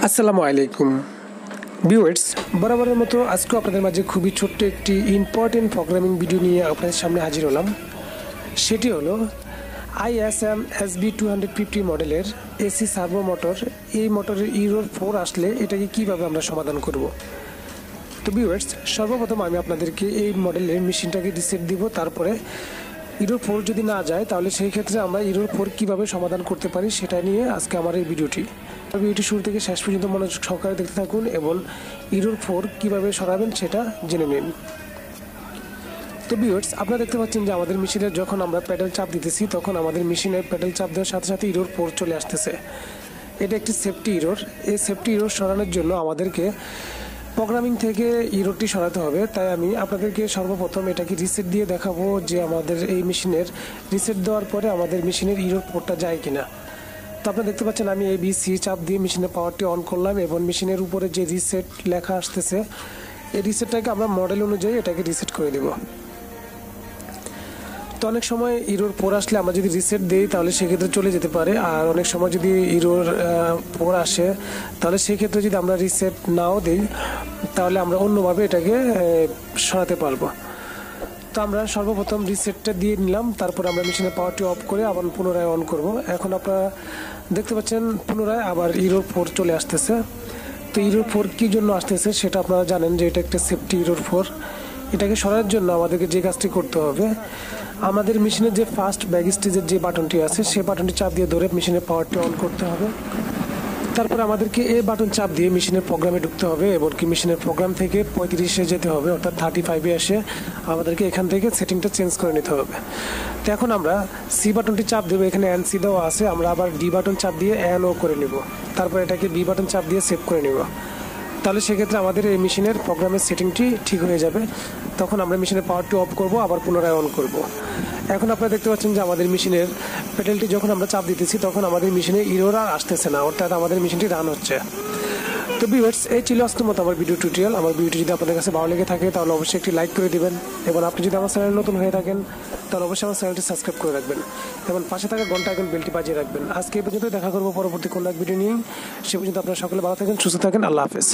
আসসালামু আলাইকুম ভিউয়ার্স, বরাবরের মতো আজকেও আপনাদের মাঝে খুবই ছোট্ট একটি ইম্পর্টেন্ট প্রোগ্রামিং ভিডিও নিয়ে আপনাদের সামনে হাজির হলাম। সেটি হলো ISM SV250 মডেলের এসি সার্ভো মোটর। এই মোটরের ইরর 4 আসলে এটাকে কিভাবে আমরা সমাধান করব। তো ভিউয়ার্স, সর্বপ্রথম আমি আপনাদেরকে এই মডেলের মেশিনটাকে রিসেট দিব। তারপরে ইরর 4 যদি না যায় তাহলে সেই ক্ষেত্রে আমরা ইরর 4 কিভাবে সমাধান করতে পারি সেটা নিয়ে আজকে আমার এই ভিডিওটি শুরু থেকে শেষ পর্যন্ত মনোযোগ সহকারে দেখতে থাকুন এবং ইরর 4 কিভাবে সরাবেন সেটা জেনে নিন। তো ভিউয়ার্স, আপনারা দেখতে পাচ্ছেন যে আমাদের মেশিনের যখন আমরা প্যাডেল চাপ দিতেছি তখন আমাদের মেশিনের প্যাডেল চাপ দেওয়ার সাথে সাথে ইরর 4 চলে আসতেছে। এটা একটি সেফটি ইরর। এই সেফটি ইরর সরানোর জন্য আমাদেরকে প্রোগ্রামিং থেকে ইররটি সরাতে হবে। তাই আমি আপনাদেরকে সর্বপ্রথম এটাকে রিসেট দিয়ে দেখাবো যে আমাদের এই মেশিনের রিসেট দেওয়ার পরে আমাদের মেশিনের ইরর 4টা যায় কিনা। তো আপনারা দেখতে পাচ্ছেন আমি ABC চাপ দিয়ে মেশিনের পাওয়ারটি অন করলাম এবং মেশিনের উপরে যে রিসেট লেখা আসতেছে এই রিসেটটাকে আমরা মডেল অনুযায়ী এটাকে রিসেট করে দেব। তো অনেক সময় ইরর 4 আসলে আমরা যদি রিসেট দিই তাহলে সেক্ষেত্রে চলে যেতে পারে, আর অনেক সময় যদি ইরর 4 আসে তাহলে সেক্ষেত্রে যদি আমরা রিসেট নাও দিই তাহলে আমরা অন্যভাবে এটাকে সরাতে পারবো। তো আমরা সর্বপ্রথম রিসেটটা দিয়ে নিলাম, তারপর আমরা মেশিনের পাওয়ারটি অফ করে আবার পুনরায় অন করব। এখন আপনারা দেখতে পাচ্ছেন পুনরায় আবার ইরর 4 চলে আসতেছে। তো ইরর 4 কী জন্য আসতেছে সেটা আপনারা জানেন যে এটা একটা সেফটি ইরর 4। এটাকে সরানোর জন্য আমাদেরকে যে কাজটি করতে হবে, আমাদের মেশিনের যে ফার্স্ট ব্যাক স্টেজের যে বাটনটি আছে সেই বাটনটি চাপ দিয়ে ধরে মেশিনের পাওয়ারটি অন করতে হবে। তারপরে আমাদেরকে এই বাটন চাপ দিয়ে মেশিনের প্রোগ্রামে ঢুকতে হবে এবং কি মেশিনের প্রোগ্রাম থেকে 35-এ যেতে হবে, অর্থাৎ 35-এ এসে আমাদেরকে এখান থেকে সেটিংটা চেঞ্জ করে নিতে হবে। তো এখন আমরা সি বাটনটি চাপ দেবো, এখানে NC দেওয়া আছে, আমরা আবার ডি বাটন চাপ দিয়ে NO করে নেব। তারপর এটাকে বি বাটন চাপ দিয়ে সেভ করে নেব। তাহলে সেক্ষেত্রে আমাদের এই মেশিনের প্রোগ্রামের সেটিংটি ঠিক হয়ে যাবে। তখন আমরা মেশিনের পাওয়ারটি অফ করব, আবার পুনরায় অন করব। এখন আপনারা দেখতে পাচ্ছেন যে আমাদের মেশিনের পেডেলটি যখন আমরা চাপ দিতেছি তখন আমাদের মেশিনে ইরর আর আসতেছে না, অর্থাৎ আমাদের মেশিনটি রান হচ্ছে। তো ভিউয়ার্স, এই ছিল আজকের মতো আমার ভিডিও টিউটোরিয়াল। আমার ভিডিওটি যদি আপনাদের কাছে ভালো লেগে থাকে তাহলে অবশ্যই একটি লাইক করে দিবেন এবং আপনি যদি আমার চ্যানেল নতুন হয়ে থাকেন তাহলে অবশ্যই আমার চ্যানেলটি সাবস্ক্রাইব করে রাখবেন এবং পাশে থাকা ঘন্টা আইকন বেলটি বাজিয়ে রাখবেন। আজকে এই পর্যন্ত, দেখা করবো পরবর্তী কোনো এক ভিডিও নিয়ে। সে পর্যন্ত আপনারা সকলে ভালো থাকেন, সুস্থ থাকেন। আল্লাহ হাফেজ।